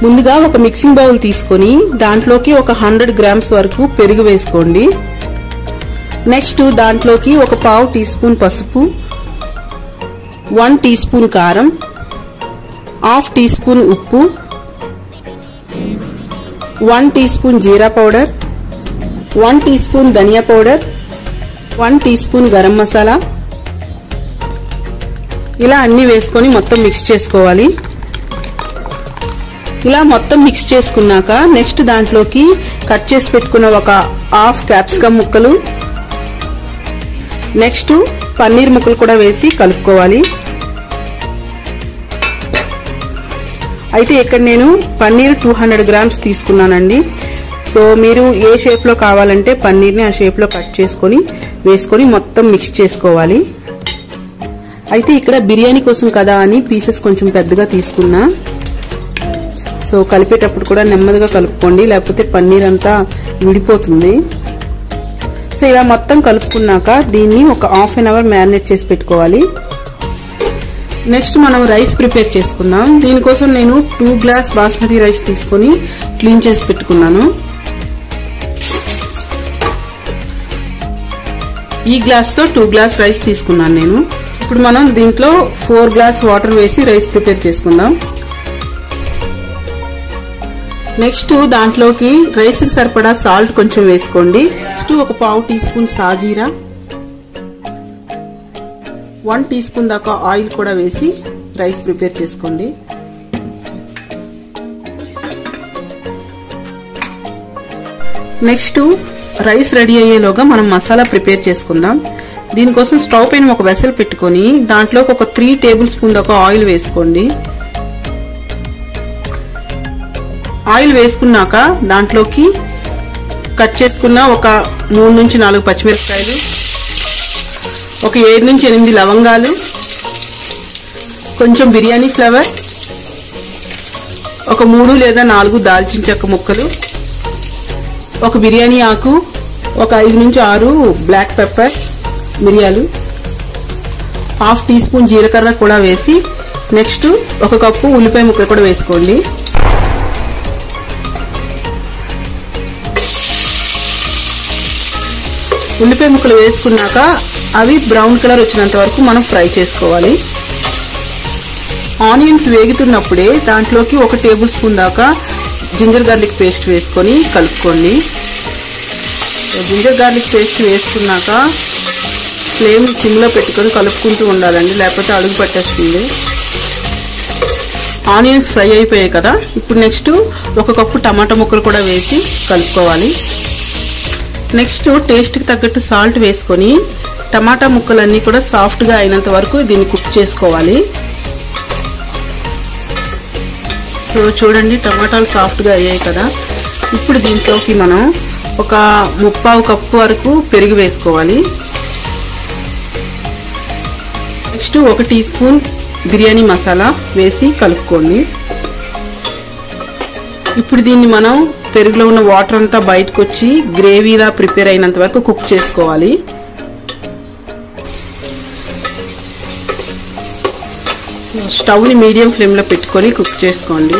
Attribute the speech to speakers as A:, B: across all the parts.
A: ముందుగా ఒక mixing bowl తీసుకొని దాంట్లోకి ఒక 100 గ్రామ్స్ వరకు పెరుగు వేసుకోండి. నెక్స్ట్ దాంట్లోకి ఒక పావు టీ స్పూన్ పసుపు, 1 టీ స్పూన్ కారం, హాఫ్ టీ స్పూన్ ఉప్పు, 1 tea spoon jeera powder, 1 tea spoon dhania powder, 1 tea spoon garam masala, ఇలా అన్ని వేసుకొని మొత్తం మిక్స్ చేసుకోవాలి. ఇలా మొత్తం మిక్స్ చేసుకున్నాక నెక్స్ట్ దాంట్లోకి కట్ చేసి పెట్టుకున్న ఒక హాఫ్ క్యాప్సికమ్ ముక్కలు, నెక్స్ట్ పన్నీర్ ముక్కలు కూడా వేసి కలుపుకోవాలి. అయితే ఇక్కడ నేను పన్నీర్ 200 గ్రామ్స్ తీసుకున్నానండి. సో మీరు ఏ షేప్లో కావాలంటే పన్నీర్ని ఆ షేప్లో కట్ చేసుకొని వేసుకొని మొత్తం మిక్స్ చేసుకోవాలి. అయితే ఇక్కడ బిర్యానీ కోసం కదా అని పీసెస్ కొంచెం పెద్దగా తీసుకున్నా. సో కలిపేటప్పుడు కూడా నెమ్మదిగా కలుపుకోండి, లేకపోతే పన్నీర్ అంతా విడిపోతుంది. సో ఇలా మొత్తం కలుపుకున్నాక దీన్ని ఒక హాఫ్ అన్ అవర్ మ్యారినేట్ చేసి పెట్టుకోవాలి. నెక్స్ట్ మనం రైస్ ప్రిపేర్ చేసుకుందాం. దీనికోసం నేను 2 గ్లాస్ బాస్మతి రైస్ తీసుకొని క్లీన్ చేసి పెట్టుకున్నాను. ఈ గ్లాస్తో 2 గ్లాస్ రైస్ తీసుకున్నాను నేను. ఇప్పుడు మనం దీంట్లో 4 గ్లాస్ వాటర్ వేసి రైస్ ప్రిపేర్ చేసుకుందాం. నెక్స్ట్ దాంట్లోకి రైస్కి సరిపడా సాల్ట్ కొంచెం వేసుకోండి. నెక్స్ట్ ఒక పావు టీ స్పూన్ సాజీరా, 1 టీ స్పూన్ దాకా ఆయిల్ కూడా వేసి రైస్ ప్రిపేర్ చేసుకోండి. నెక్స్ట్ రైస్ రెడీ అయ్యేలోగా మనం మసాలా ప్రిపేర్ చేసుకుందాం. దీనికోసం స్టవ్ పైన ఒక వెసల్ పెట్టుకొని దాంట్లోకి ఒక 3 టేబుల్ స్పూన్ దాకా ఆయిల్ వేసుకోండి. ఆయిల్ వేసుకున్నాక దాంట్లోకి కట్ చేసుకున్న ఒక 3 నుంచి 4 పచ్చిమిరపకాయలు, ఒక 7 నుంచి 8 లవంగాలు, కొంచెం బిర్యానీ ఫ్లేవర్, ఒక 3 లేదా 4 దాల్చిన చెక్క ముక్కలు, ఒక బిర్యానీ ఆకు, ఒక 5 నుంచి 6 బ్లాక్ పెప్పర్ మిరియాలు, హాఫ్ టీ స్పూన్ జీలకర్ర కూడా వేసి నెక్స్ట్ ఒక కప్పు ఉల్లిపాయ ముక్కలు కూడా వేసుకోండి. ఉల్లిపాయ ముక్కలు వేసుకున్నాక అవి బ్రౌన్ కలర్ వచ్చినంత వరకు మనం ఫ్రై చేసుకోవాలి. ఆనియన్స్ వేగుతున్నప్పుడే దాంట్లోకి 1 టేబుల్ స్పూన్ దాకా జింజర్ గార్లిక్ పేస్ట్ వేసుకొని కలుపుకోండి. జింజర్ గార్లిక్ పేస్ట్ వేసుకున్నాక ఫ్లేమ్ సిమ్లో పెట్టుకొని కలుపుకుంటూ ఉండాలండి, లేకపోతే అడుగు పట్టేస్తుంది. ఆనియన్స్ ఫ్రై అయిపోయాయి కదా, ఇప్పుడు నెక్స్ట్ 1 కప్పు టమాటా ముక్కలు కూడా వేసి కలుపుకోవాలి. నెక్స్ట్ టేస్ట్కి తగ్గట్టు సాల్ట్ వేసుకొని టమాటా ముక్కలన్నీ కూడా సాఫ్ట్గా అయినంత వరకు దీన్ని కుక్ చేసుకోవాలి. సో చూడండి టమాటాలు సాఫ్ట్గా అయ్యాయి కదా, ఇప్పుడు దీంట్లోకి మనం ఒక 3/4 కప్పు వరకు పెరుగు వేసుకోవాలి. Next 1 tea spoon biryani masala వేసి కలుపుకోండి. ఇప్పుడు దీన్ని మనం పెరుగులో ఉన్న వాటర్ అంతా బయటకు వచ్చి గ్రేవీలా ప్రిపేర్ అయినంత వరకు కుక్ చేసుకోవాలి. స్టవ్ని మీడియం ఫ్లేమ్లో పెట్టుకొని కుక్ చేసుకోండి.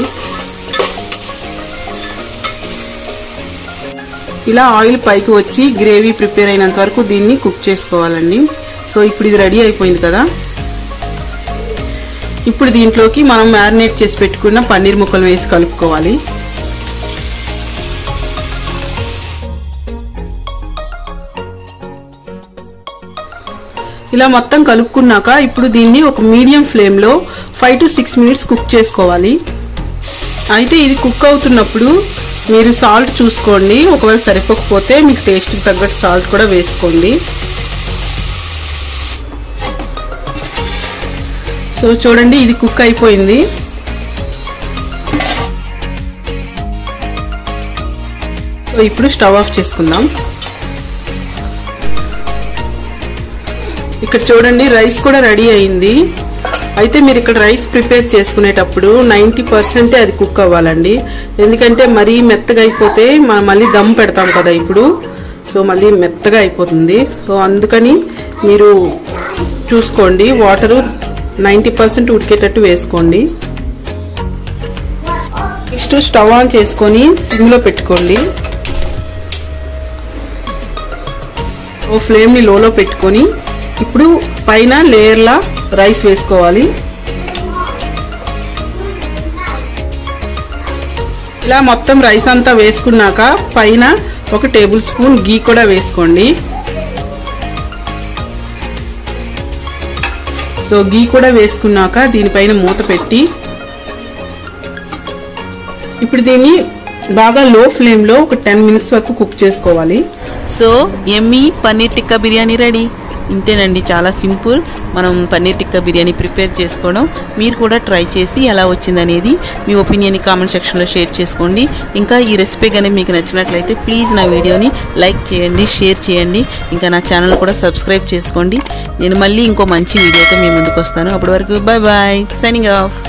A: ఇలా ఆయిల్ పైకి వచ్చి గ్రేవీ ప్రిపేర్ అయినంత వరకు దీన్ని కుక్ చేసుకోవాలండి. సో ఇప్పుడు ఇది రెడీ అయిపోయింది కదా, ఇప్పుడు దీంట్లోకి మనం మ్యారినేట్ చేసి పెట్టుకున్న పన్నీర్ ముక్కలు వేసి కలుపుకోవాలి. ఇలా మొత్తం కలుపుకున్నాక ఇప్పుడు దీన్ని ఒక మీడియం ఫ్లేమ్లో 5 to 6 మినిట్స్ కుక్ చేసుకోవాలి. అయితే ఇది కుక్ అవుతున్నప్పుడు మీరు సాల్ట్ చూసుకోండి, ఒకవేళ సరిపోకపోతే మీకు టేస్ట్కి తగ్గట్టు సాల్ట్ కూడా వేసుకోండి. సో చూడండి ఇది కుక్ అయిపోయింది. సో ఇప్పుడు స్టవ్ ఆఫ్ చేసుకుందాం. ఇక్కడ చూడండి రైస్ కూడా రెడీ అయింది. అయితే మీరు ఇక్కడ రైస్ ప్రిపేర్ చేసుకునేటప్పుడు 90% అది కుక్ అవ్వాలండి, ఎందుకంటే మరీ మెత్తగా అయిపోతే మనం మళ్ళీ దమ్ పెడతాం కదా ఇప్పుడు, సో మళ్ళీ మెత్తగా అయిపోతుంది. సో అందుకని మీరు చూసుకోండి, వాటరు 90% ఉడికేటట్టు వేసుకోండి. నెక్స్ట్ స్టవ్ ఆన్ చేసుకొని సిమ్లో పెట్టుకోండి. ఫ్లేమ్ని లోలో పెట్టుకొని ఇప్పుడు పైన లేయర్లా రైస్ వేసుకోవాలి. ఇలా మొత్తం రైస్ అంతా వేసుకున్నాక పైన 1 టేబుల్ స్పూన్ గీ కూడా వేసుకోండి. సో గీ కూడా వేసుకున్నాక దీనిపైన మూత పెట్టి ఇప్పుడు దీన్ని బాగా లో ఫ్లేమ్లో ఒక 10 మినిట్స్ వరకు కుక్ చేసుకోవాలి.
B: So yummy paneer tikka biryani ready. ఇంతేనండి, చాలా సింపుల్ మనం పన్నీర్ టిక్కా బిర్యానీ ప్రిపేర్ చేసుకోవడం. మీరు కూడా ట్రై చేసి ఎలా వచ్చిందనేది మీ ఒపీనియన్ని కామెంట్ సెక్షన్లో షేర్ చేసుకోండి. ఇంకా ఈ రెసిపీ కానీ మీకు నచ్చినట్లయితే ప్లీజ్ నా వీడియోని లైక్ చేయండి, షేర్ చేయండి. ఇంకా నా ఛానల్ కూడా సబ్స్క్రైబ్ చేసుకోండి. నేను మళ్ళీ ఇంకో మంచి వీడియోతో మీ ముందుకు వస్తాను. అప్పటి వరకు బాయ్ బాయ్, సైనింగ్ ఆఫ్.